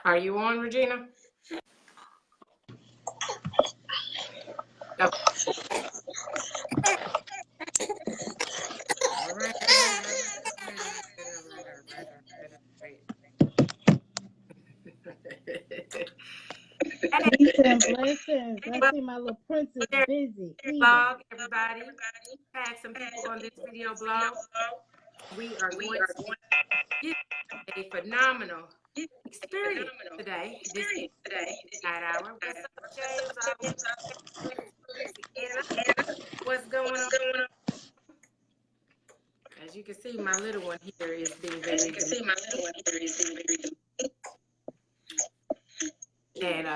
Are you on, Regina? Oh. All right. Peace and blessings. I see my little princess busy. Blog, everybody. Tag some people on this video blog. We are going to get a phenomenal experience today. This night hour. What's up, James? What's going on? As you can see, my little one here is being very. And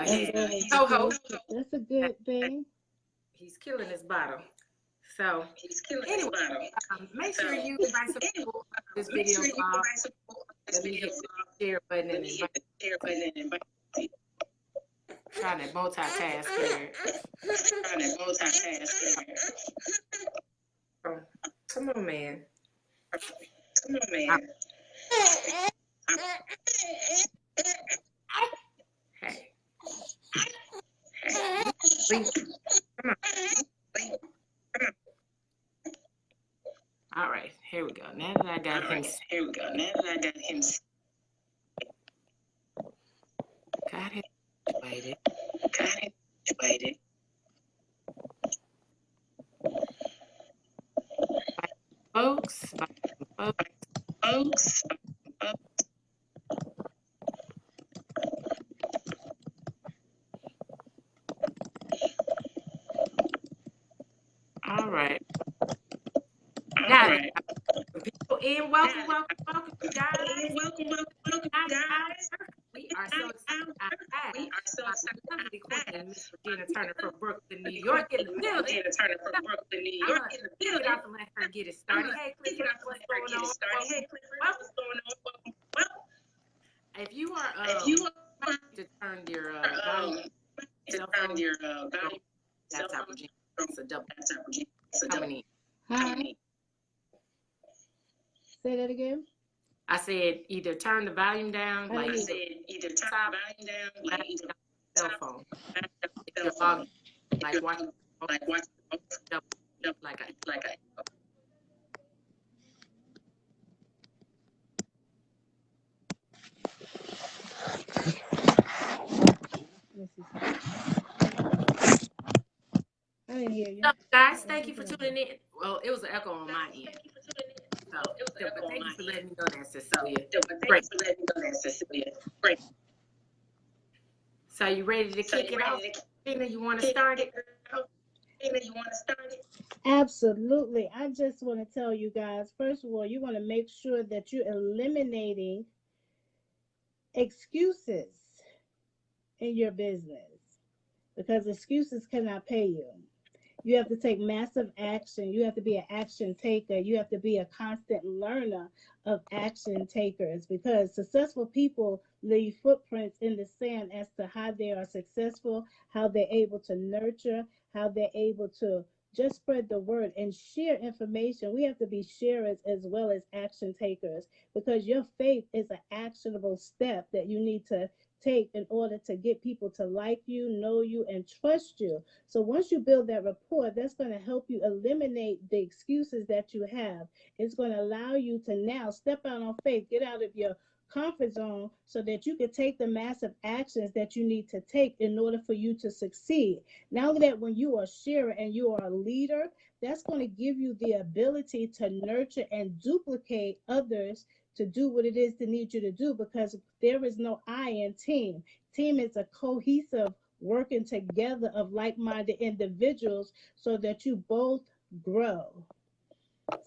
he's co-host. That's a good thing. He's killing his bottle. So anyway, make sure you invite some people to this video blog. Let me hit the share button and invite. Trying to multitask here. Oh, come on, man. Hey. Please. Come on. All right, here we go. Now that I got him. Got it. Waited. Folks. All right. Got it. People in, welcome, guys. Welcome, guys. We are so excited. Miss Regina Turner from Brooklyn, New York, in the building. Get off and let her get it started. Hey, Clifford, what's going on? If you are to turn your volume, that's how Regina. It's a double. Coming in. Hi. Say that again. I said either turn the volume down, like cell phone. If you're logged, like watch, like I. I didn't hear you. So, guys, thank you for tuning in. Well, it was an echo on my end. So, but thank you for letting me know that, Cecilia. Great. So, you ready to kick it off? Tina, you want to start it? Absolutely. I just want to tell you guys, first of all, you want to make sure that you're eliminating excuses in your business, because excuses cannot pay you. You have to take massive action. You have to be an action taker. You have to be a constant learner of action takers, because successful people leave footprints in the sand as to how they are successful, how they're able to nurture, how they're able to just spread the word and share information. We have to be sharers as well as action takers, because your faith is an actionable step that you need to take in order to get people to like you, know you, and trust you. So once you build that rapport, that's going to help you eliminate the excuses that you have. It's going to allow you to now step out on faith, get out of your comfort zone, so that you can take the massive actions that you need to take in order for you to succeed. Now that when you are a sharer and you are a leader, that's going to give you the ability to nurture and duplicate others to do what it is they need you to do, because there is no I in team. Team is a cohesive working together of like-minded individuals so that you both grow.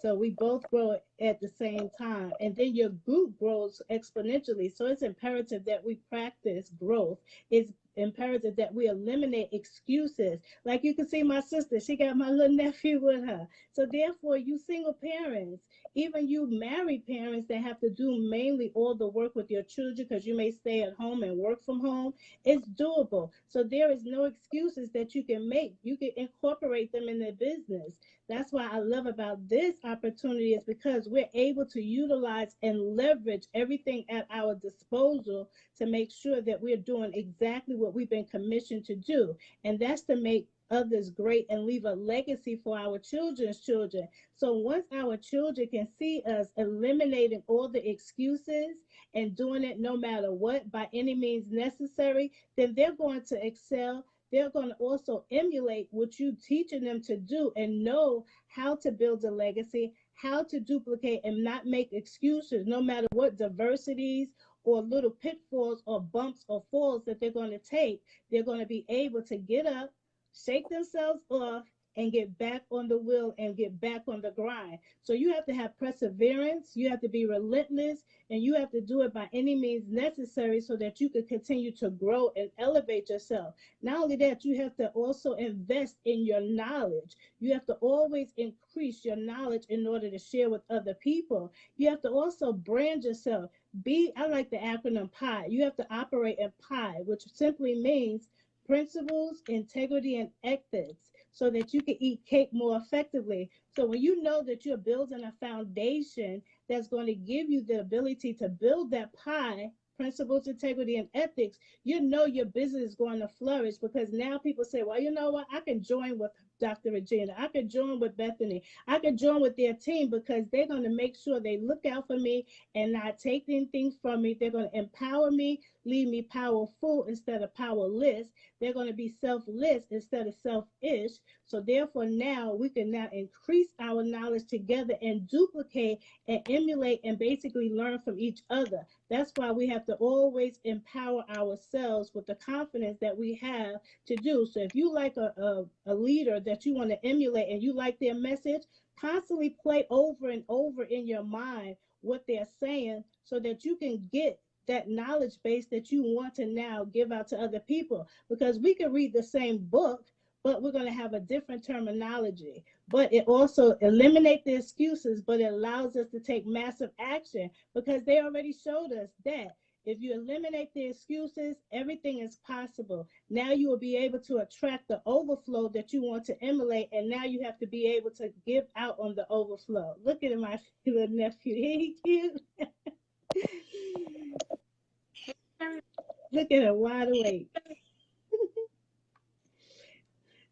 So we both grow at the same time, and then your group grows exponentially. So it's imperative that we practice growth. It's imperative that we eliminate excuses. Like you can see my sister, she got my little nephew with her. So therefore, you single parents, even you married parents that have to do mainly all the work with your children because you may stay at home and work from home, it's doable. So there is no excuses that you can make. You can incorporate them in the business. That's why I love about this opportunity is because we're able to utilize and leverage everything at our disposal to make sure that we're doing exactly what we've been commissioned to do. And that's to make others great and leave a legacy for our children's children. So once our children can see us eliminating all the excuses and doing it no matter what, by any means necessary, then they're going to excel. They're going to also emulate what you're teaching them to do and know how to build a legacy, how to duplicate and not make excuses, no matter what diversities or little pitfalls or bumps or falls that they're going to take. They're going to be able to get up, shake themselves off, and get back on the wheel and get back on the grind. So you have to have perseverance, you have to be relentless, and you have to do it by any means necessary so that you can continue to grow and elevate yourself. Not only that, you have to also invest in your knowledge. You have to always increase your knowledge in order to share with other people. You have to also brand yourself. I like the acronym PI. You have to operate in PI, which simply means principles, integrity, and ethics, so that you can eat cake more effectively. So when you know that you're building a foundation that's going to give you the ability to build that pie, principles, integrity, and ethics, you know your business is going to flourish, because now people say, well, you know what? I can join with Dr. Regina. I could join with Bethany. I could join with their team, because they're going to make sure they look out for me and not take anything from me. They're going to empower me, leave me powerful instead of powerless. They're going to be selfless instead of selfish. So therefore now we can now increase our knowledge together and duplicate and emulate and basically learn from each other. That's why we have to always empower ourselves with the confidence that we have to do. So if you like a leader that you want to emulate and you like their message, constantly play over and over in your mind what they're saying so that you can get that knowledge base that you want to now give out to other people. Because we can read the same book, but we're going to have a different terminology. But it also eliminates the excuses, but it allows us to take massive action, because they already showed us that if you eliminate the excuses, everything is possible. Now you will be able to attract the overflow that you want to emulate, and now you have to be able to give out on the overflow. Look at my little nephew. He cute. Look at him, wide awake.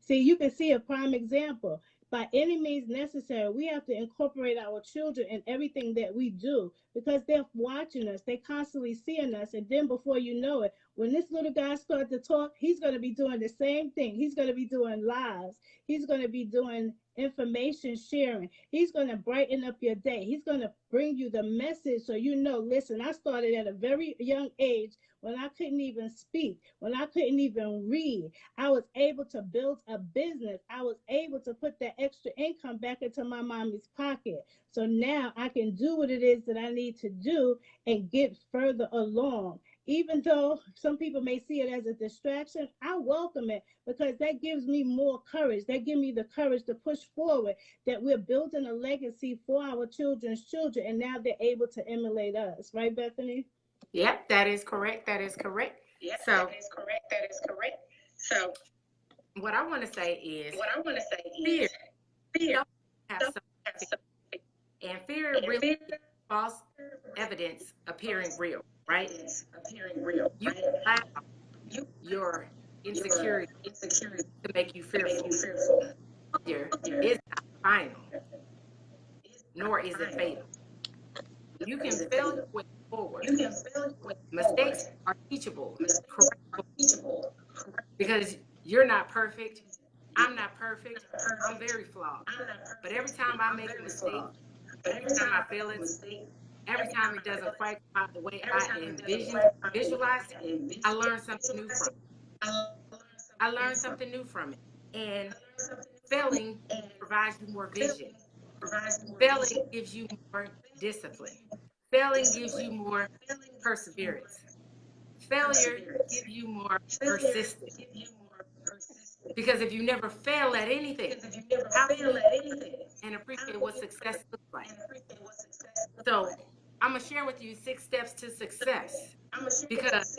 See, you can see a prime example. By any means necessary, we have to incorporate our children in everything that we do, because they're watching us. They're constantly seeing us. And then before you know it, when this little guy starts to talk, he's going to be doing the same thing. He's going to be doing lives. He's going to be doing information sharing. He's going to brighten up your day. He's going to bring you the message so you know, listen, I started at a very young age when I couldn't even speak, when I couldn't even read. I was able to build a business. I was able to put that extra income back into my mommy's pocket. So now I can do what it is that I need to do and get further along. Even though some people may see it as a distraction, I welcome it, because that gives me more courage. That gives me the courage to push forward, that we're building a legacy for our children's children, and now they're able to emulate us. Right, Bethany? Yep, that is correct. That is correct. Yep, So that is correct. That is correct. So what I want to say is fear. Don't have something, and fear really is false evidence appearing real, right? You allow your insecurity to make you fearful. Failure is not final, nor is it fatal. You can fail your way forward. Mistakes are teachable, correctable, because you're not perfect. I'm not perfect. I'm very flawed. But every time I make a mistake, every time I fail it, every time it doesn't quite come out the way I visualized it, I learn something new from it. I learn something new from it. And failing provides you more vision. Failing gives you more discipline. Failing gives you more perseverance. Failure gives you more persistence. Because if you never fail at anything, how can you and appreciate what success looks like? So I'm going to share with you 6 steps to success, because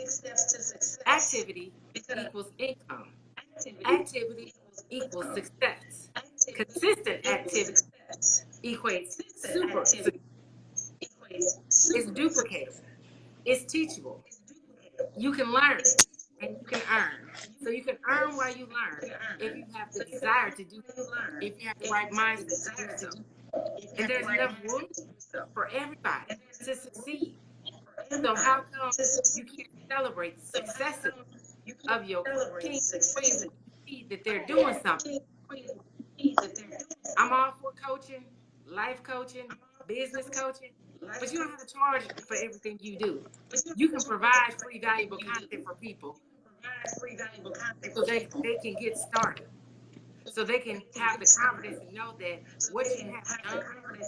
activity equals income. Activity equals success. Consistent activity equates super success. It's duplicatable. It's teachable. You can learn and you can earn. So you can earn while you learn if you have the desire to do so, if you have the right mindset to do so. And there's enough room for everybody to succeed. So how come you can't celebrate the successes of your kings and queens when you see that they're doing something? I'm all for coaching, life coaching, business coaching, but you don't have to charge for everything you do. You can provide free, valuable content for people so they can get started, so they can have the confidence to know that what you have done,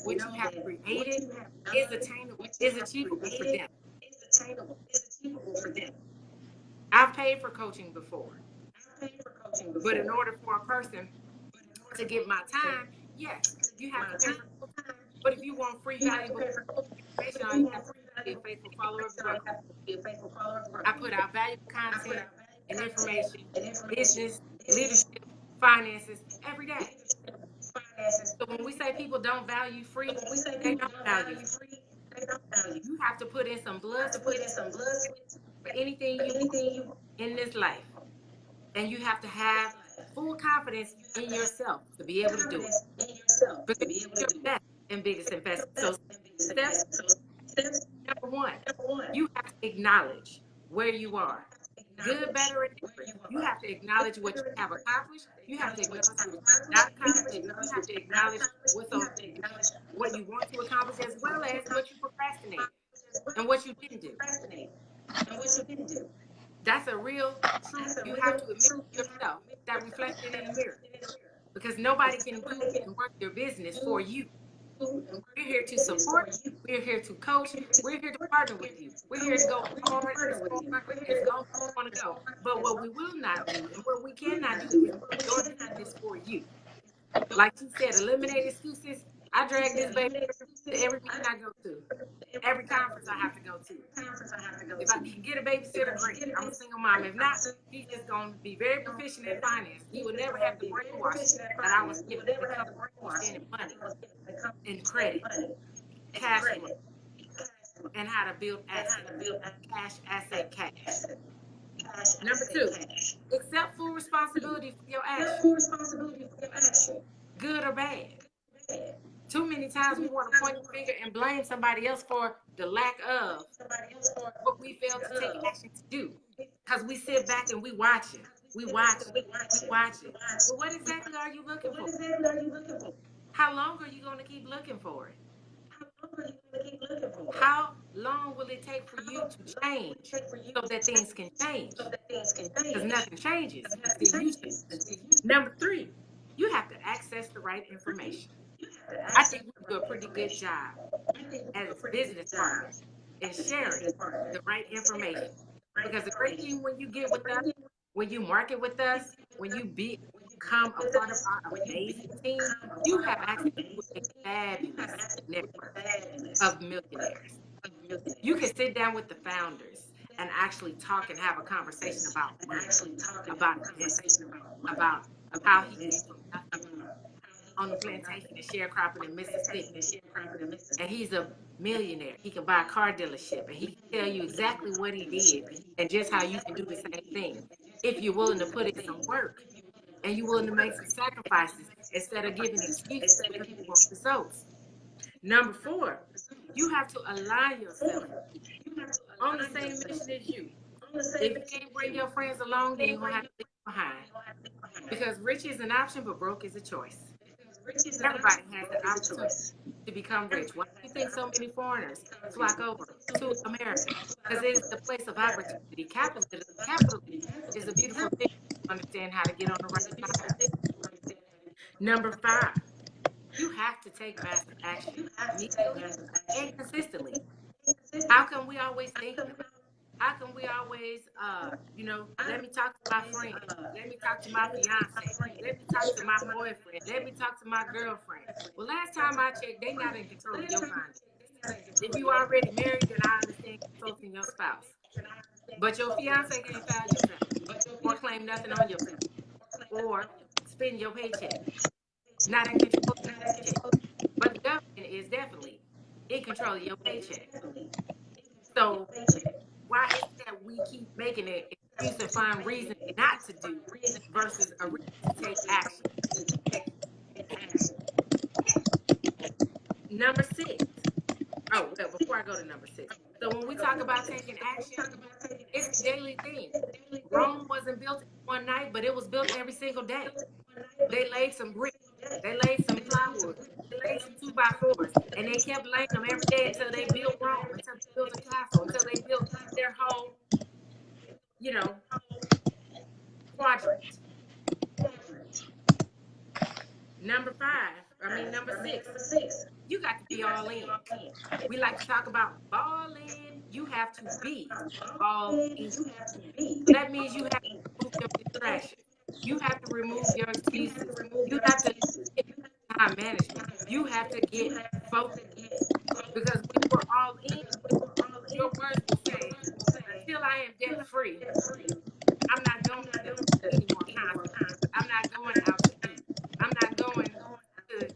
what you have created is attainable, is achievable for them. I've paid for coaching before, but in order for a person to get my time, yes, you have to pay for coaching. But if you want free, valuable information, all you have to be a faithful follower of the record. I put out valuable content and information, business, leadership, finances every day. So when we say people don't value free, they don't value free. You have to put in some blood for anything you want in this life. And you have to have full confidence in yourself to be able to do it. Because it's your best and biggest investment. So number 1, you have to acknowledge where you are. Good, better, and different. You have to acknowledge what you have accomplished. You have to acknowledge what you have not accomplished. You have to acknowledge what you want to accomplish, as well as what you procrastinate and what you didn't do. That's a real truth. You have to admit to yourself that reflected in the mirror, because nobody can do and work your business for you. We're here to support you. We're here to coach. We're here to partner with you. We're here to go hard as far as long as you want to go. But what we will not do and what we cannot do is put your business for you. Like you said, eliminate excuses. I drag this baby to every meeting I go to, every conference I have to go to. If I can get a babysitter, great. I'm a single mom. If not, he's just going to be very proficient in finance. He will never have the brainwash that I was given when it comes to understanding money and credit, cash flow, and how to build assets. Cash, asset, cash. Number 2, accept full responsibility for your action, good or bad. Too many times we want to point the finger and blame somebody else for the lack of what we failed to take action to do, because we sit back and we watch it. We watch it. Well, what exactly are you looking for? How long are you going to keep looking for it? How long will it take for you to change so that things can change? Because nothing changes until you change. Number 3, you have to access the right information. I think we do a pretty good job as business partners in sharing the right information. Because the great thing when you get with us, when you market with us, when you become a part of our amazing team, you have access to a fabulous network of millionaires. You can sit down with the founders and actually talk and have a conversation about money, about investment, about how he came from nothing on the plantation and sharecropping in Mississippi. And he's a millionaire. He can buy a car dealership, and he can tell you exactly what he did and just how you can do the same thing if you're willing to put in some work and you're willing to make some sacrifices instead of giving excuses because you want results. Number 4, you have to align yourself on the same mission as you. If you can't bring your friends along, then you're going to have to leave behind. Because rich is an option, but broke is a choice. Everybody has the opportunity to become rich. Why do you think so many foreigners flock over to America? Because it is the place of opportunity. Capitalism is a beautiful thing. Understand how to get on the right path. Number 5, you have to take massive action immediately and consistently. How come we always thinking about it? How come we always, let me talk to my friend, let me talk to my fiance, let me talk to my boyfriend, let me talk to my girlfriend. Well, last time I checked, they not in control of your finances. If you already married, then I understand consulting your spouse. But your fiance can't file your taxes or claim nothing on your paycheck or spend your paycheck. Not in control of your paycheck. But the government is definitely in control of your paycheck. So why is it that we keep making an excuse and find reason not to do versus a reason to take action? Number 6. Oh, well, before I go to number 6. So when we talk about taking action, it's a daily thing. Rome wasn't built in one night, but it was built every single day. They laid some bricks. They laid some plywood. They laid some 2x4s. And they kept laying them every day until they built Rome, until they built a castle, until they built their whole, quadrant. Number 6, you got to be all in. We like to talk about ball in. You have to be all in. So that means you have to remove your distractions. You have to remove your excuses. You have to get time management. You have to get focused. Because when you're all in, your words will say, until I am debt free, I'm not going to any more concerts. I'm not going out to eat. I'm not going to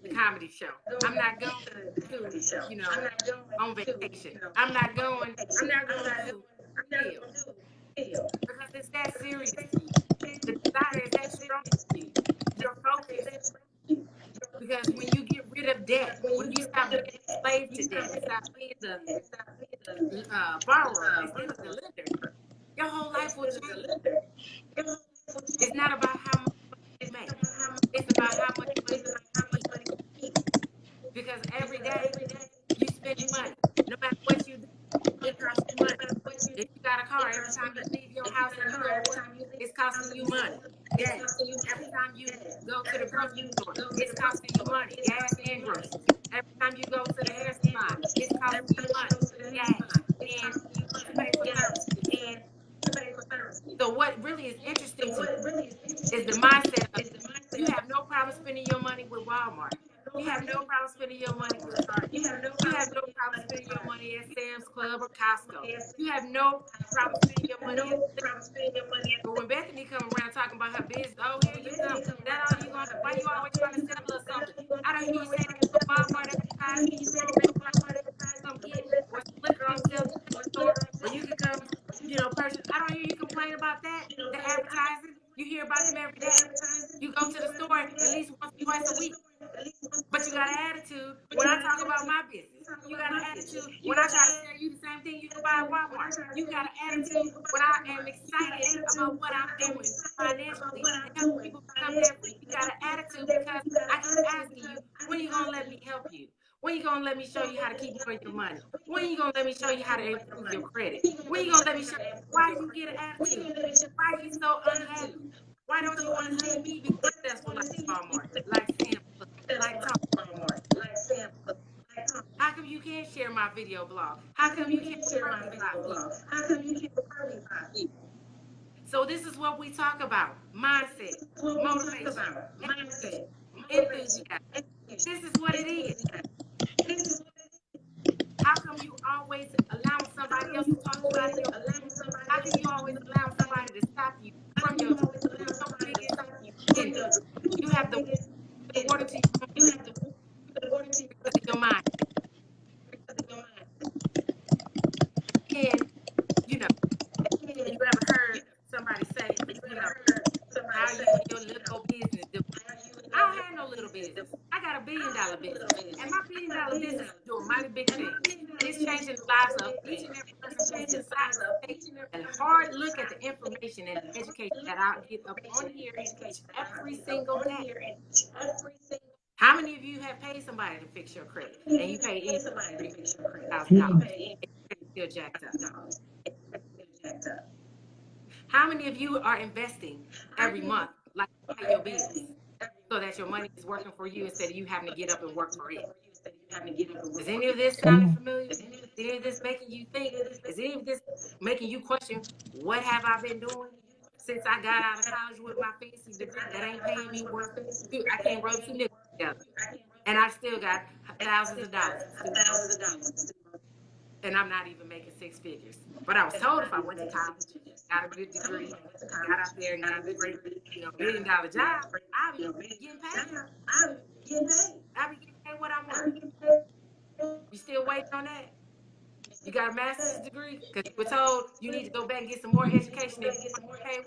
the comedy show. I'm not going to, on vacation. I'm not going to chill. Because it's that serious to you. The desire is that strong to you. You're focused. Because when you get rid of debt, when you stop being a slave to debt and stop being the borrower instead of the lender, your whole life will change. It's not about how much money you make. It's about how much money you keep. Because every day you spend money. No matter what you do, it costs you money. If you got a car, every time you leave your house and you go to work, it's costing you money. Gas. Every time you go to the grocery store, it's costing you money. Gas and groceries. Every time you go to the hair salon, it's costing you money. Gas and to pay for services. So what really is interesting to me is the mindset of you have no problem spending your money with Walmart. You have no problem spending your money with Target. You have no problem spending your money at Sam's Club or Costco. You have no problem spending your money at. But when Bethany come around talking about her business, oh, here you come. That all you gonna? Why you always trying to sell us something? I don't hear you say that for Walmart advertising. Come get or some liquor on sale at the store, or you can come, purchase. I don't hear you complain about that. The advertising, you hear about them every day. You go to the store at least once or twice a week. But you got an attitude when I talk about my business. You got an attitude when I try to tell you the same thing you can buy at Walmart. You got an attitude when I am excited about what I'm doing financially and helping people become debt free. You got an attitude because I keep asking you, when are you going to let me help you? When are you going to let me show you how to keep more of your money? When are you going to let me show you how to improve your credit? When are you going to let me show you why you get an attitude? Why are you so unhappy? Why don't you want to see me be successful like Walmart, like Sam, like Tom? How come you can't share my video blog? How come you can't refer me 5 people? So this is what we talk about: mindset, motivation, enthusiasm. This is what it is. How come you always allowing somebody else to talk you out of your business? How come you always allowing somebody to stop you from your biggest endeavor? You have the water to your because of your mind. And you ever heard somebody say, how you and your little business do? I don't have no little business. I got $1 billion business. And my $1 billion business is doing mighty big things. And it's changing the lives of each and every person who decides to take a hard look at the information and the education that I get up on here each every single day. How many of you have paid somebody to fix your credit? And you paid $1,000 and still jacked up? How many of you are investing every month like you pay your bills so that your money is working for you instead of you having to get up and work for it? Does any of this sound familiar? Does any of this making you think? Is any of this making you question, what have I been doing since I got out of college with my fancy degree that ain't paying me worth? I can't rub two nickels together. And I still got thousands of dollars in student loans. And I'm not even making six figures. But I was told if I went to college, got a good degree, got out there and got a great, $1 billion job, I'll be getting paid. I'll be getting paid what I'm worth. You still waiting on that? You got a master's degree? Because you were told you need to go back and get some more education and pay.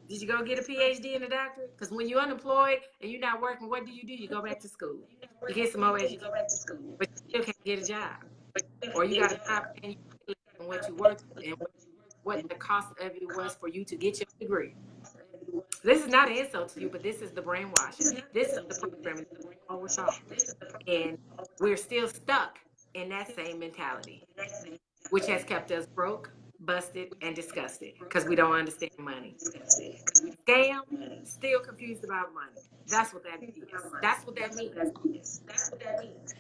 Did you go get a PhD and a doctorate? Because when you're unemployed and you're not working, what do? You go back to school. You get some more education, but you still can't get a job. Or you got a job and you less than what you worth and what the cost of it was for you to get your degree. This is not an insult to you, but this is the brainwashing. This is the programming that we're all taught. And we're still stuck in that same mentality, which has kept us broke, busted, and disgusted because we don't understand money. Scam, still confused about money. That's what that is. That's what that means.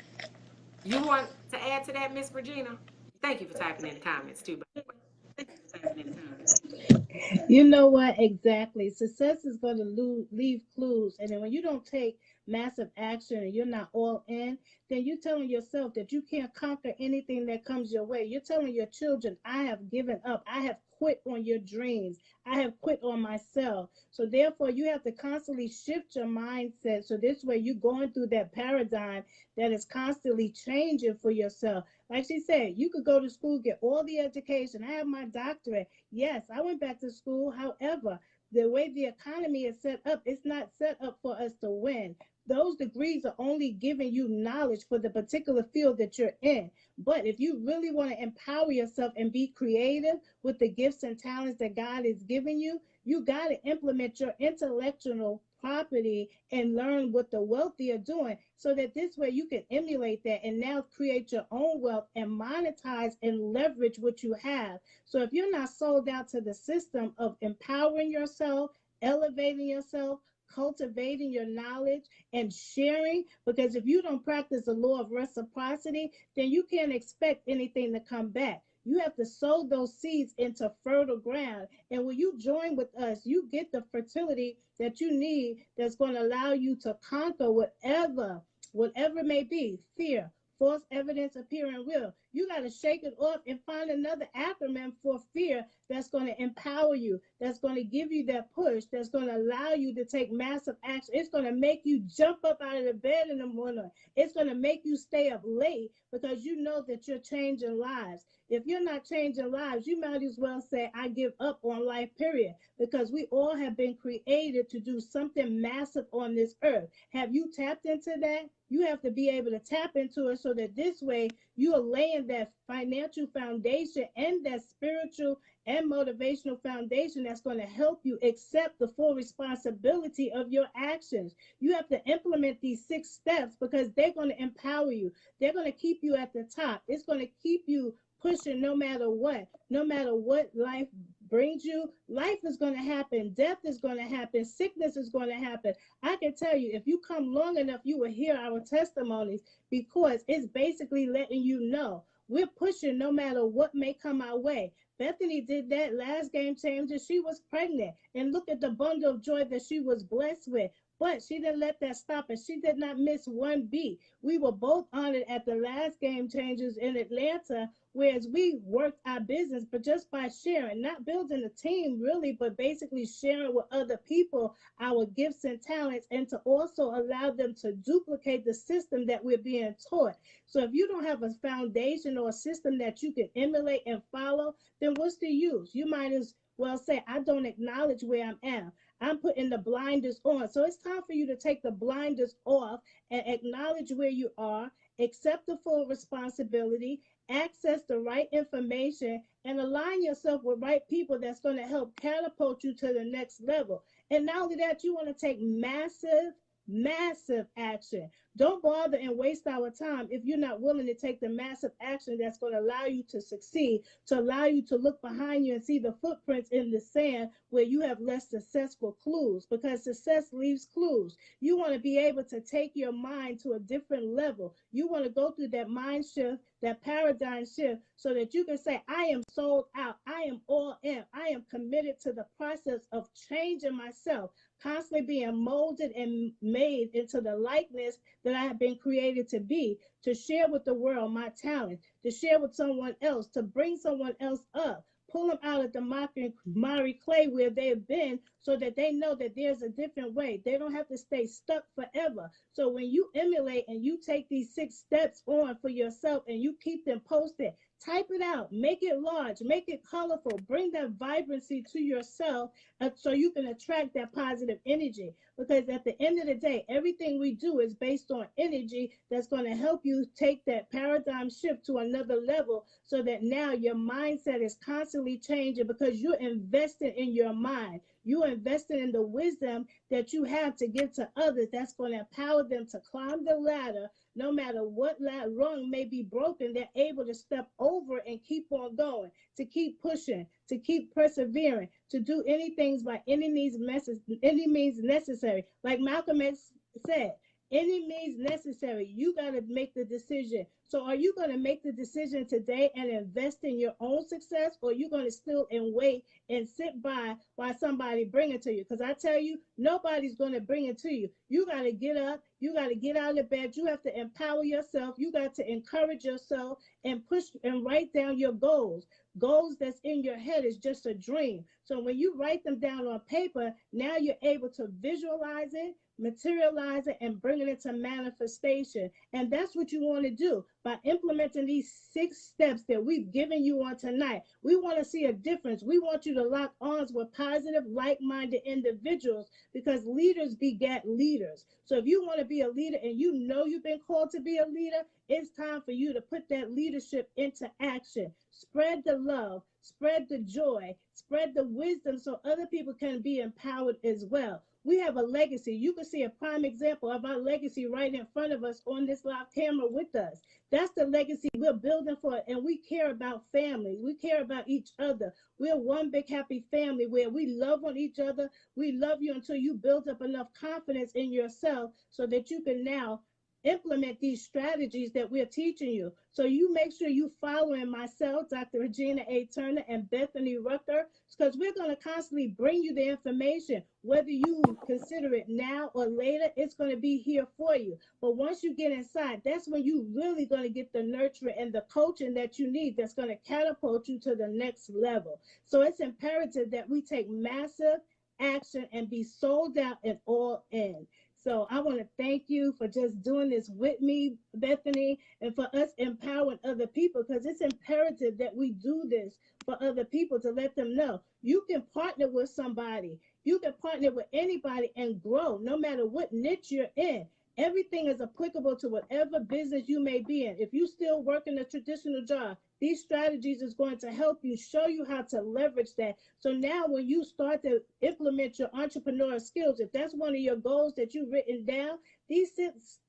You want to add to that, Miss Regina? Thank you for typing in the comments too. You know what? Exactly. Success is going to leave clues. And then when you don't take massive action and you're not all in, then you're telling yourself that you can't conquer anything that comes your way. You're telling your children, I have given up. I have quit on your dreams. I have quit on myself. So therefore, you have to constantly shift your mindset. So this way, you're going through that paradigm that is constantly changing for yourself. Like she said, you could go to school, get all the education. I have my doctorate. Yes, I went back to school. However, the way the economy is set up, it's not set up for us to win. Those degrees are only giving you knowledge for the particular field that you're in. But if you really want to empower yourself and be creative with the gifts and talents that God is giving you, you got to implement your intellectual property and learn what the wealthy are doing so that this way you can emulate that and now create your own wealth and monetize and leverage what you have. So if you're not sold out to the system of empowering yourself, elevating yourself, cultivating your knowledge and sharing, because if you don't practice the law of reciprocity, then you can't expect anything to come back. You have to sow those seeds into fertile ground. And when you join with us, you get the fertility that you need that's going to allow you to conquer whatever may be, fear, false evidence appearing real. You got to shake it off and find another acronym for fear that's going to empower you, that's going to give you that push, that's going to allow you to take massive action. It's going to make you jump up out of the bed in the morning. It's going to make you stay up late because you know that you're changing lives. If you're not changing lives, you might as well say, I give up on life, period, because we all have been created to do something massive on this earth. Have you tapped into that? You have to be able to tap into it so that this way you are laying that financial foundation and that spiritual and motivational foundation that's going to help you accept the full responsibility of your actions. You have to implement these 6 steps because they're going to empower you. They're going to keep you at the top. It's going to keep you pushing no matter what life brings you. Life is going to happen. Death is going to happen. Sickness is going to happen. I can tell you, if you come long enough, you will hear our testimonies because it's basically letting you know we're pushing no matter what may come our way. Bethany did that last game changer. She was pregnant, and look at the bundle of joy that she was blessed with. But she didn't let that stop her. She did not miss one beat. We were both honored at the last game changers in Atlanta, whereas we worked our business, but just by sharing, not building a team really, but basically sharing with other people our gifts and talents, and to also allow them to duplicate the system that we're being taught. So if you don't have a foundation or a system that you can emulate and follow, then what's the use? You might as well say, I don't acknowledge where I'm at. I'm putting the blinders on. So it's time for you to take the blinders off and acknowledge where you are, accept the full responsibility, access the right information, and align yourself with right people that's going to help catapult you to the next level. And not only that, you want to take massive massive action. Don't bother and waste our time if you're not willing to take the massive action that's going to allow you to succeed, to allow you to look behind you and see the footprints in the sand where you have less successful clues, because success leaves clues. You want to be able to take your mind to a different level. You want to go through that mind shift, that paradigm shift, so that you can say, I am sold out. I am all in. I am committed to the process of changing myself, constantly being molded and made into the likeness that I have been created to be, to share with the world my talent, to share with someone else, to bring someone else up, pull them out of the miry clay where they've been, so that they know that there's a different way. They don't have to stay stuck forever. So when you emulate and you take these 6 steps on for yourself and you keep them posted, type it out, make it large, make it colorful, bring that vibrancy to yourself, so you can attract that positive energy. Because at the end of the day, everything we do is based on energy that's going to help you take that paradigm shift to another level, so that now your mindset is constantly changing, because you're investing in your mind. You're investing in the wisdom that you have to give to others, that's going to empower them to climb the ladder. No matter what rung may be broken, they're able to step over and keep on going, to keep pushing, to keep persevering, to do anything by any means necessary. Like Malcolm X said, any means necessary. You got to make the decision. So are you going to make the decision today and invest in your own success, or are you going to still and wait and sit by while somebody bring it to you? Because I tell you, nobody's going to bring it to you. You got to get up. You got to get out of bed. You have to empower yourself. You got to encourage yourself and push and write down your goals. Goals that's in your head is just a dream. So when you write them down on paper, now you're able to visualize it, materialize it, and bring it into manifestation. And that's what you want to do by implementing these 6 steps that we've given you on tonight. We want to see a difference. We want you to lock arms with positive, like-minded individuals, because leaders beget leaders. So if you want to be a leader and you know you've been called to be a leader, it's time for you to put that leadership into action. Spread the love, spread the joy, spread the wisdom, so other people can be empowered as well. We have a legacy. You can see a prime example of our legacy right in front of us on this live camera with us. That's the legacy we're building for, and we care about families. We care about each other. We're one big happy family where we love on each other. We love you until you build up enough confidence in yourself so that you can now implement these strategies that we're teaching you. So you make sure you following myself, Dr. Regina A. Turner, and Bethany Rucker, because we're going to constantly bring you the information. Whether you consider it now or later, it's going to be here for you. But once you get inside, that's when you really going to get the nurturing and the coaching that you need, that's going to catapult you to the next level. So it's imperative that we take massive action and be sold out and all in. So I want to thank you for just doing this with me, Bethany, and for us empowering other people, because it's imperative that we do this for other people, to let them know you can partner with somebody. You can partner with anybody and grow, no matter what niche you're in. Everything is applicable to whatever business you may be in. If you still work in a traditional job, these strategies is going to help you, show you how to leverage that. So now when you start to implement your entrepreneurial skills, if that's one of your goals that you've written down, these six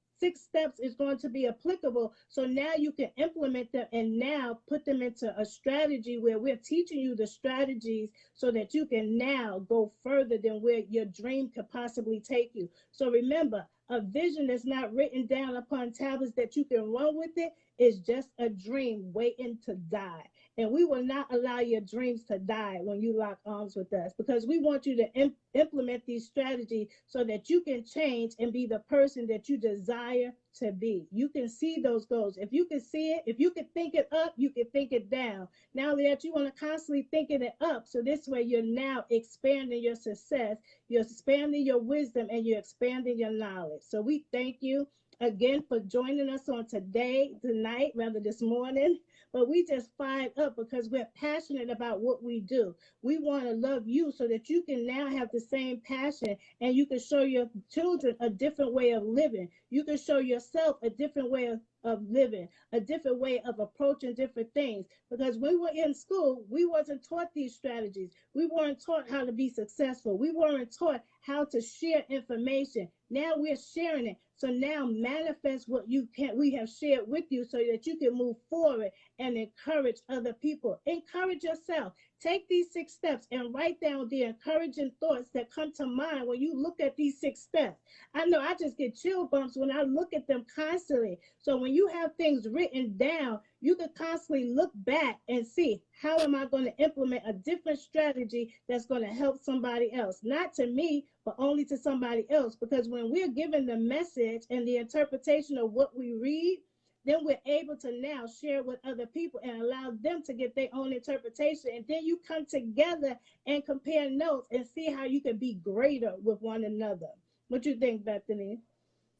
steps is going to be applicable. So now you can implement them and now put them into a strategy where we're teaching you the strategies so that you can now go further than where your dream could possibly take you. So remember, a vision that's not written down upon tablets that you can run with it is just a dream waiting to die. And we will not allow your dreams to die when you lock arms with us, because we want you to implement these strategies so that you can change and be the person that you desire to be. You can see those goals. If you can see it, if you can think it up, you can think it down. Now that you want to constantly thinking it up, so this way you're now expanding your success, you're expanding your wisdom, and you're expanding your knowledge. So we thank you again for joining us on tonight, rather this morning. But we just fired up because we're passionate about what we do. We want to love you so that you can now have the same passion, and you can show your children a different way of living. You can show yourself a different way of living, a different way of approaching different things. Because when we were in school, we wasn't taught these strategies. We weren't taught how to be successful. We weren't taught how to share information. Now we're sharing it. So now manifest what we have shared with you so that you can move forward and encourage other people. Encourage yourself. Take these 6 steps and write down the encouraging thoughts that come to mind when you look at these 6 steps. I know I just get chill bumps when I look at them constantly. So when you have things written down, you can constantly look back and see, how am I going to implement a different strategy that's going to help somebody else? Not to me, but only to somebody else. Because when we're given the message and the interpretation of what we read, then we're able to now share with other people and allow them to get their own interpretation. And then you come together and compare notes and see how you can be greater with one another. What you think, Bethany?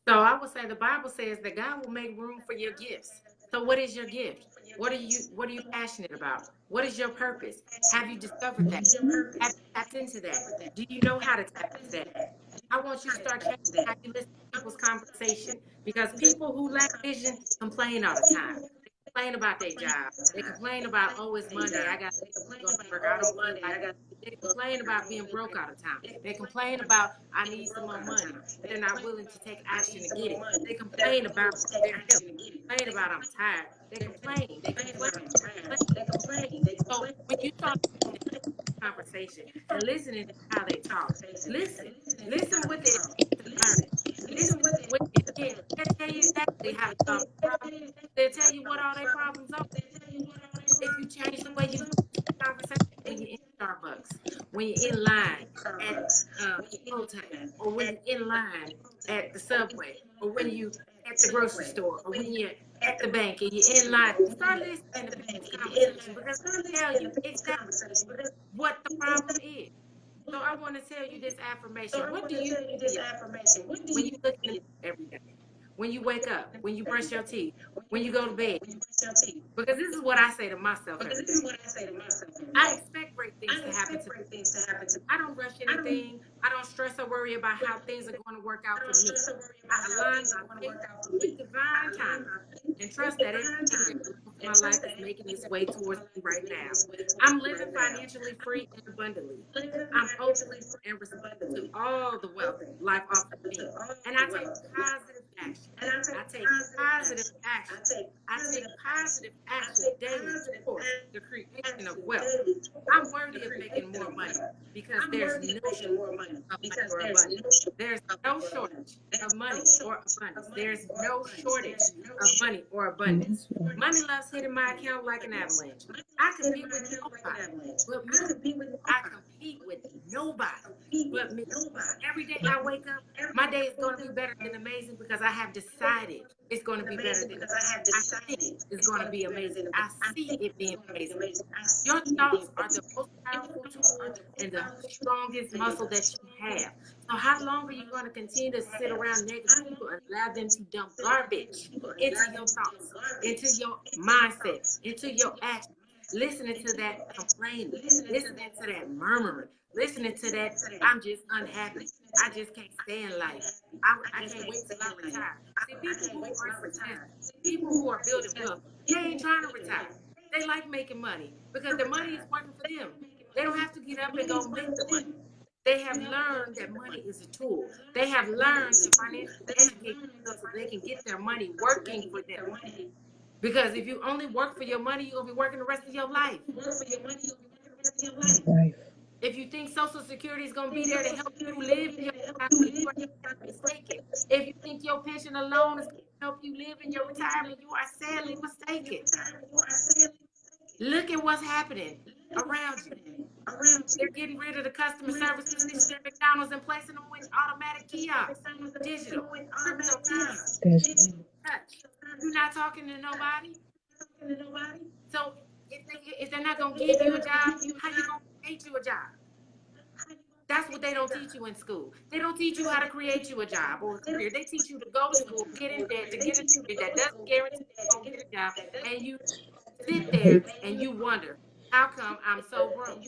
So I would say the Bible says that God will make room for your gifts. So what is your gift? What are you passionate about? What is your purpose? Have you discovered that? Have you tapped into that? Do you know how to tap into that? I want you to start changing how you listen to people's conversation, because people who lack vision complain all the time. They complain about their job. They complain about, oh, it's Monday, I got to go to work, I don't feel like it. They complain about being broke all the time. They complain about, I need some more money. They're not willing to take action to get it. They complain about their health. They complain about, I'm tired. They complain. They complain. So when you start conversation and listening to how they talk, listen what they learn. Listen what they tell you exactly how to solve the problem. They tell you what all their problems are. If you change the way you conversation, when you're in Starbucks, when you're in line at hotel, or when you're in line at the subway, or when you at the grocery store, or when you're at the bank and you're in line, start listening to people's conversation, because they tell you exactly what the problem is. So I want to tell you this affirmation. What do you do when you look in the mirror every day? When you wake up, when you brush your teeth, when you go to bed? Because this is what I say to myself every day. I expect great things to happen to me. I don't rush anything. I don't stress or worry about how things are going to work out for me. I align my faith with divine time and trust that everything in my life is making its way towards me right now. I'm living financially free and abundantly. I'm open and receptive to all the wealth life offers me. And I take positive action. I take positive action. I take positive action daily towards the creation of wealth. I'm worthy of making more money, because there's no shortage of money or abundance. There's no shortage of money or abundance. There's no shortage of money or abundance. Money loves hitting my account like an avalanche. I compete with nobody but me. I compete with nobody but me. Every day I wake up, my day is going to be better than amazing, because I have decided it's going to be better than I think it's going to be amazing. I see it being amazing. Your thoughts are the most powerful tool and the strongest muscle that you have. So how long are you going to continue to sit around negative people and allow them to dump garbage into your thoughts, into your mindset, into your actions? Listening to that complaining, listening to that murmuring, listening to that, I'm just unhappy, I just can't stand life, I can't wait to get retired. See, people who are successful, people who are building wealth, they ain't trying to retire. They like making money because their money is working for them. They don't have to get up and go make the money. They have learned that money is a tool. They have learned to financially educate themselves so they can get their money working for them. Because if you only work for your money, you're going to be working the rest of your life. If you think Social Security is going to be there to help you live in your retirement, you are mistaken. If you think your pension alone is going to help you live in your retirement, you are sadly mistaken. Look at what's happening around you. They're getting rid of the customer service positions at McDonald's and placing them with automatic kiosks, digital, crypto kiosks. Touch. You're not talking to nobody. So if they're not going to give you a job, how you going to create you a job? That's what they don't teach you in school. They don't teach you how to create you a job or a career. They teach you to go to school, get in debt, to get a degree that doesn't guarantee you're going to get a job. And you sit there and you wonder, how come I'm so broke?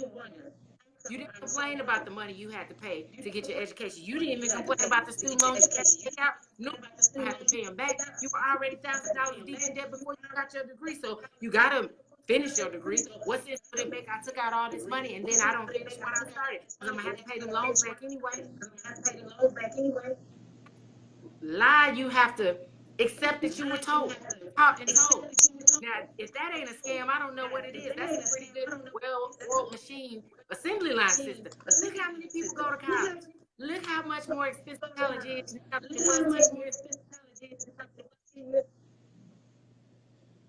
You didn't complain about the money you had to pay to get your education. You didn't even complain about the student loans you had to take out. Nobody had to pay them back. You were already $1,000 deep in debt before you got your degree. So you got to finish your degree. What sense would it make? I took out all this money and then I don't finish what I started because I'm gonna have to pay them loans back anyway. Lie, you have to accept that you were told, taught and told. Now, if that ain't a scam, I don't know what it is. That's a pretty good, well-oiled machine assembly line system. Look how many people go to college. Look how much more expensive college is now than it was 10 years ago.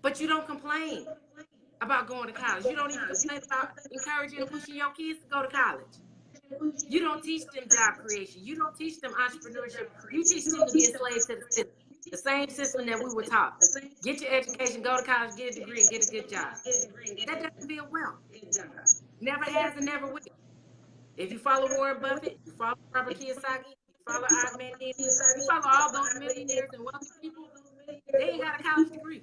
But you don't complain about going to college. You don't even complain about encouraging and pushing your kids to go to college. You don't teach them job creation. You don't teach them entrepreneurship. You teach them to be a slave to the system. The same system that we were taught. Get your education, go to college, get a degree, and get a good job. That doesn't build wealth. Never has and never will. If you follow Warren Buffett, you follow Robert Kiyosaki, you follow Og Mandino, you follow all those millionaires and wealthy people, they ain't got a college degree.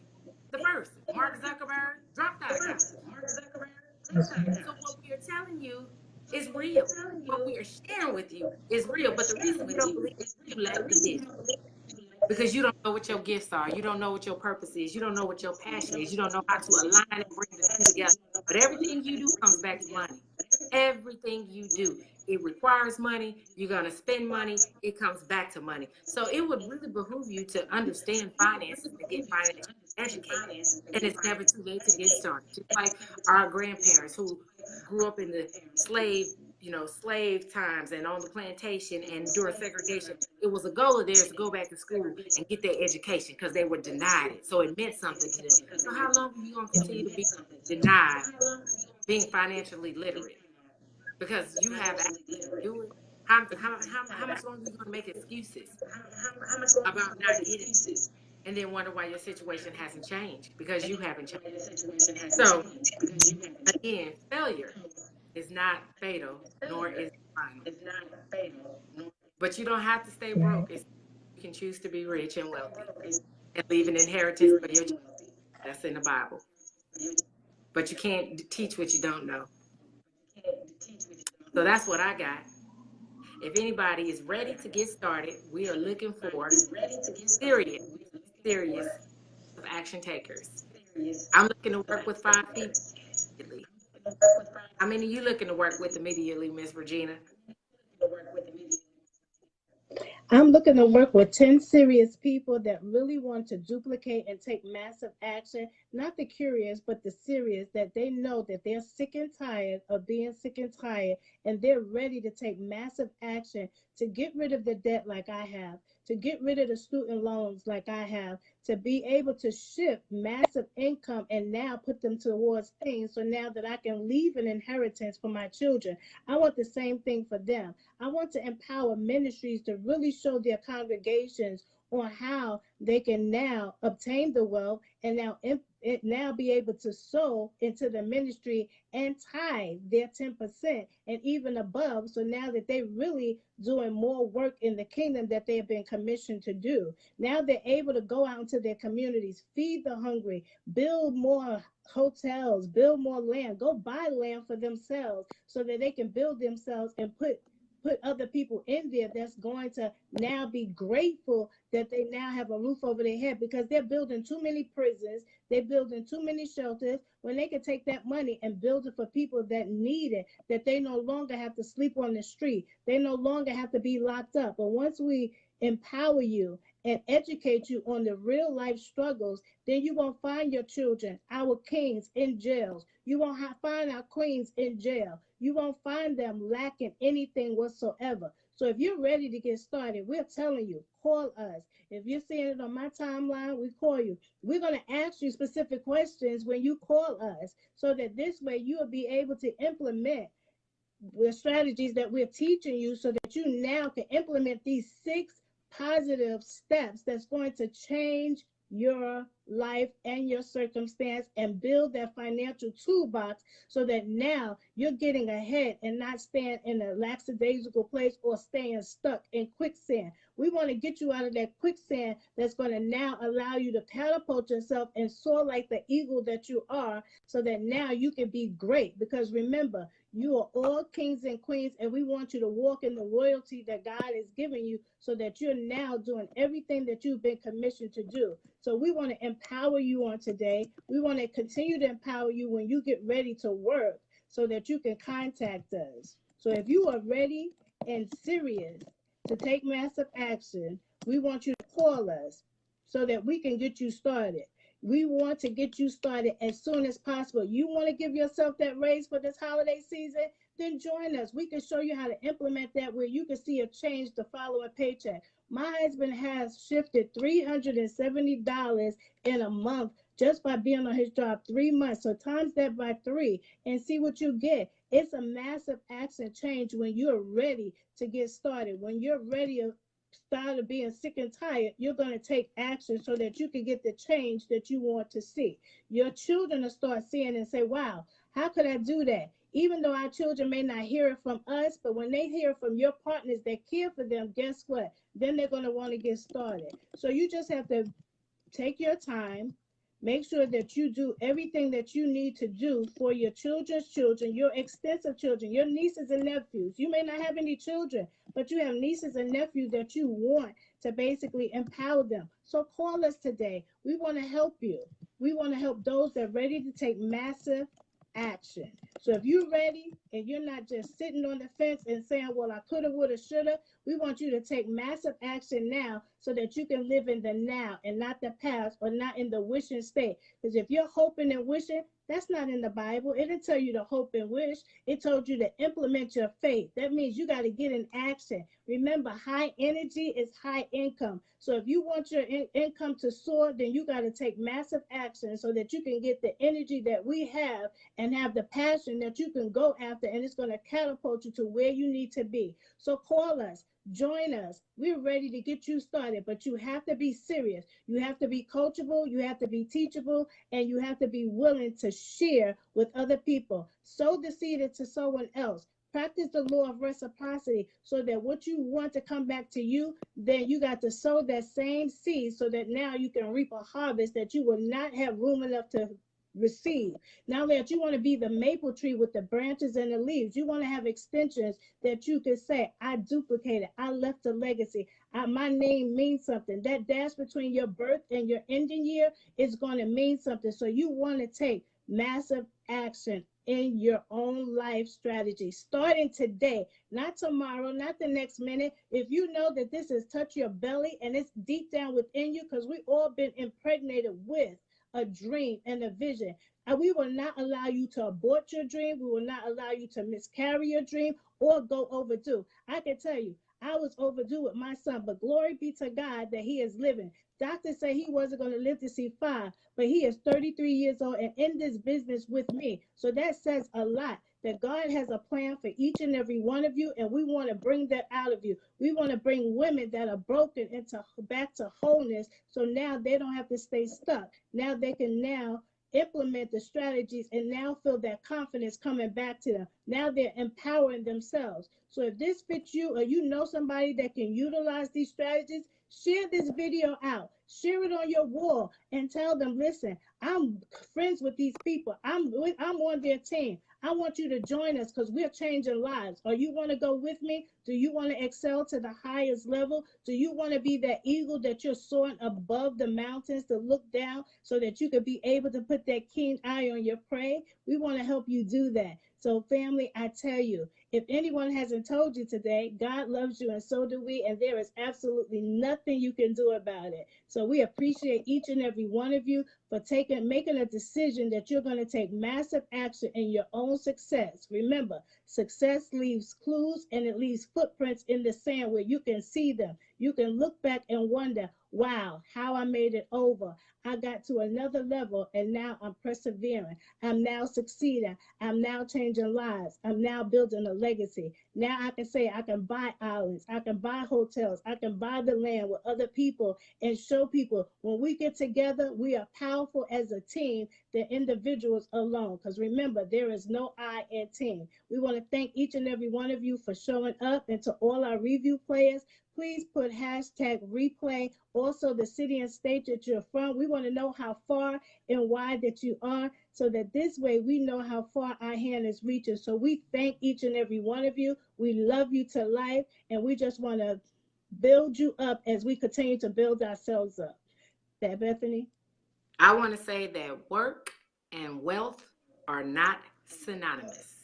The first, Mark Zuckerberg, dropped out of college. So what we are telling you is real. What we are sharing with you is real. But the reason you don't believe it is you lack the vision. Because you don't know what your gifts are. You don't know what your purpose is. You don't know what your passion is. You don't know how to align and bring the two together. But everything you do comes back to money. Everything you do. It requires money. You're going to spend money. It comes back to money. So it would really behoove you to understand finances and get financially educated. And it's never too late to get started. Just like our grandparents who grew up in the slave times and on the plantation and during segregation, it was a goal of theirs to go back to school and get their education because they were denied it. So it meant something to them. So how long are you going to continue to be denied being financially literate? Because you have access to do it. How much longer are you going to make excuses about not getting it? And then wonder why your situation hasn't changed because you haven't changed. So again, failure is not fatal, nor is it final. But you don't have to stay broke. You can choose to be rich and wealthy and leave an inheritance for your children. That's in the Bible. But you can't teach what you don't know. So that's what I got. If anybody is ready to get started, we are looking for serious action takers. I'm looking to work with 5 people immediately. How many are you looking to work with immediately, Ms. Regina? I'm looking to work with 10 serious people that really want to duplicate and take massive action, not the curious, but the serious, that they know that they're sick and tired of being sick and tired, and they're ready to take massive action to get rid of the debt like I have, to get rid of the student loans like I have, to be able to shift massive income and now put them towards things so now that I can leave an inheritance for my children. I want the same thing for them. I want to empower ministries to really show their congregations on how they can now obtain the wealth and now be able to sow into the ministry and tithe their 10% and even above. So now that they're really doing more work in the kingdom that they have been commissioned to do, now they're able to go out into their communities, feed the hungry, build more hotels, build more land, go buy land for themselves so that they can build themselves and put other people in there that's going to now be grateful that they now have a roof over their head, because they're building too many prisons, they're building too many shelters, when they can take that money and build it for people that need it, that they no longer have to sleep on the street, they no longer have to be locked up. But once we empower you and educate you on the real life struggles, then you won't find your children, our kings, in jails. You won't find our queens in jail. You won't find them lacking anything whatsoever. So if you're ready to get started, we're telling you, call us. If you're seeing it on my timeline, we call you. We're going to ask you specific questions when you call us so that this way you will be able to implement the strategies that we're teaching you so that you now can implement these 6 positive steps that's going to change your life and your circumstance and build that financial toolbox so that now you're getting ahead and not staying in a lackadaisical place or staying stuck in quicksand. We want to get you out of that quicksand that's going to now allow you to catapult yourself and soar like the eagle that you are, so that now you can be great. Because remember, you are all kings and queens, and we want you to walk in the royalty that God is giving you, so that you're now doing everything that you've been commissioned to do. So we want to empower you on today. We want to continue to empower you when you get ready to work, so that you can contact us. So if you are ready and serious to take massive action, we want you to call us so that we can get you started. We want to get you started as soon as possible. You want to give yourself that raise for this holiday season? Then join us. We can show you how to implement that, where you can see a change the following paycheck. My husband has shifted $370 in a month just by being on his job 3 months. So times that by 3 and see what you get. It's a massive action change when you're ready to get started. When you're ready to start being sick and tired, you're going to take action so that you can get the change that you want to see. Your children will start seeing and say, wow, how could I do that? Even though our children may not hear it from us, but when they hear from your partners that care for them, guess what? Then they're going to want to get started. So you just have to take your time. Make sure that you do everything that you need to do for your children's children, your extensive children, your nieces and nephews. You may not have any children, but you have nieces and nephews that you want to basically empower them. So call us today. We want to help you. We want to help those that are ready to take massive action. So if you're ready and you're not just sitting on the fence and saying, well, I coulda, woulda, shoulda, we want you to take massive action now, so that you can live in the now and not the past, or not in the wishing state. Because if you're hoping and wishing, that's not in the Bible. It didn't tell you to hope and wish. It told you to implement your faith. That means you got to get in action. Remember, high energy is high income. So if you want your income to soar, then you got to take massive action so that you can get the energy that we have and have the passion that you can go after, and it's going to catapult you to where you need to be. So call us. Join us. We're ready to get you started, but you have to be serious. You have to be coachable. You have to be teachable, and you have to be willing to share with other people. Sow the seed into someone else. Practice the law of reciprocity, so that what you want to come back to you, then you got to sow that same seed, so that now you can reap a harvest that you will not have room enough to receive. Now that you want to be the maple tree with the branches and the leaves, you want to have extensions that you can say, I duplicated, I left a legacy, my name means something. That dash between your birth and your ending year is going to mean something. So you want to take massive action in your own life strategy, starting today, not tomorrow, not the next minute. If you know that this has touched your belly and it's deep down within you, because we all been impregnated with a dream and a vision. And we will not allow you to abort your dream. We will not allow you to miscarry your dream or go overdue. I can tell you, I was overdue with my son, but glory be to God that he is living. Doctors say he wasn't going to live to see 5, but he is 33 years old and in this business with me. So that says a lot, that God has a plan for each and every one of you, and we want to bring that out of you. We want to bring women that are broken into back to wholeness, so now they don't have to stay stuck. Now they can now implement the strategies and now feel that confidence coming back to them. Now they're empowering themselves. So if this fits you, or you know somebody that can utilize these strategies, share this video out. Share it on your wall and tell them, listen, I'm friends with these people. I'm on their team. I want you to join us, because we're changing lives. Or you want to go with me? Do you want to excel to the highest level? Do you want to be that eagle that you're soaring above the mountains to look down, so that you could be able to put that keen eye on your prey? We want to help you do that. So family, I tell you, if anyone hasn't told you today, God loves you and so do we, and there is absolutely nothing you can do about it. So we appreciate each and every one of you for making a decision that you're going to take massive action in your own success. Remember, success leaves clues and it leaves footprints in the sand where you can see them. You can look back and wonder, wow, how I made it over. I got to another level and now I'm persevering. I'm now succeeding. I'm now changing lives. I'm now building a legacy. Now I can say I can buy islands. I can buy hotels. I can buy the land with other people and show people when we get together, we are powerful as a team than individuals alone. Because remember, there is no I in team. We want to thank each and every one of you for showing up, and to all our review players, please put hashtag replay. Also, the city and state that you're from. We want to know how far and wide that you are, so that this way we know how far our hand is reaching. So we thank each and every one of you. We love you to life, and we just want to build you up as we continue to build ourselves up. That Bethany? I want to say that work and wealth are not synonymous.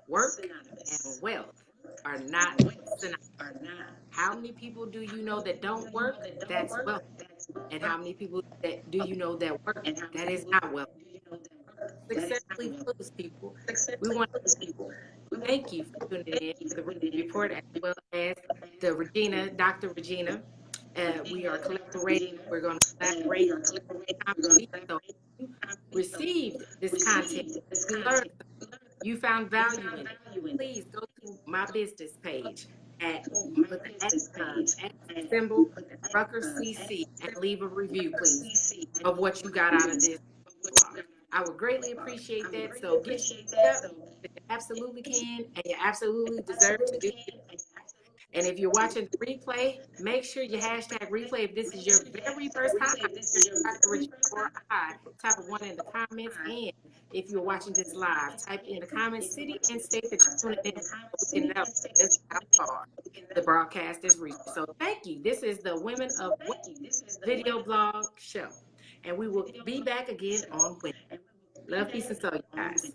Work and wealth are not synonymous. How many people do you know that don't work? That's wealth. And how many people that do you know that work? That is not wealth. Successfully closed people. We want to thank you for tuning in to the report, as well as Dr. Regina. We are collaborating. We're going to collaborate time a week. So if you received this content, you learned, you found value in it, please go to my business page at put the at symbol Rucker CC and leave a review, please, of what you got out of this blog. I would greatly appreciate that. So get your up. You absolutely can, and you absolutely deserve to do it. And if you're watching the replay, make sure you hashtag replay if this is your very first time. Dr. Regina or I, type of one in the comments. And if you're watching this live, type in the comments, city and state that you're tuning in, so we can know just how far the broadcast is reaching. So thank you. This is the Women of Wealth video blog show. And we will be back again on Wednesday. Love, peace, and soul, you guys.